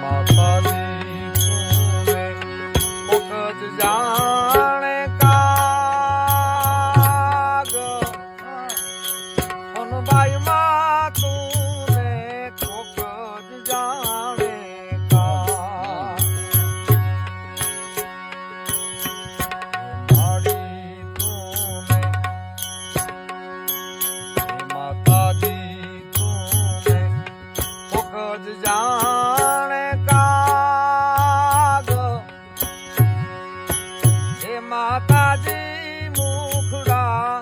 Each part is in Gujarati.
માતાજી તુને કોક જ જાણે કાગ સોનબાઈ માં તુને કોક જ જાણે કાગ માડી તુને માતાજી તુને કોક જ જાણે કાગ હે માતાજી મુખડા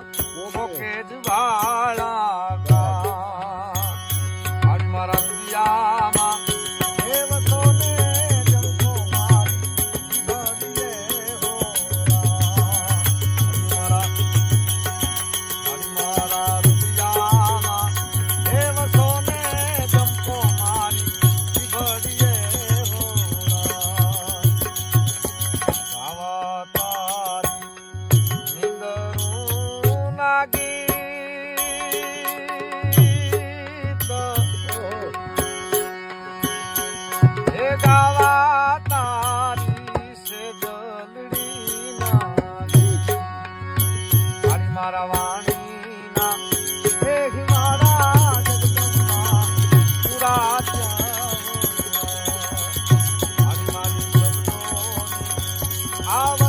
કોકે જ વાળા ગા મારા દુનિયામાં દેવતોને જંખો મારી ભરીએ હો મારા દુનિયામાં દેવતોને જંખો મારી ભરીએ હો ગાવા તારી નિંદરું નાગી ગાવા તારી સે જલડી ના મારા વાણીના હે મારા જગદંબા પૂરા મારી મારી આવા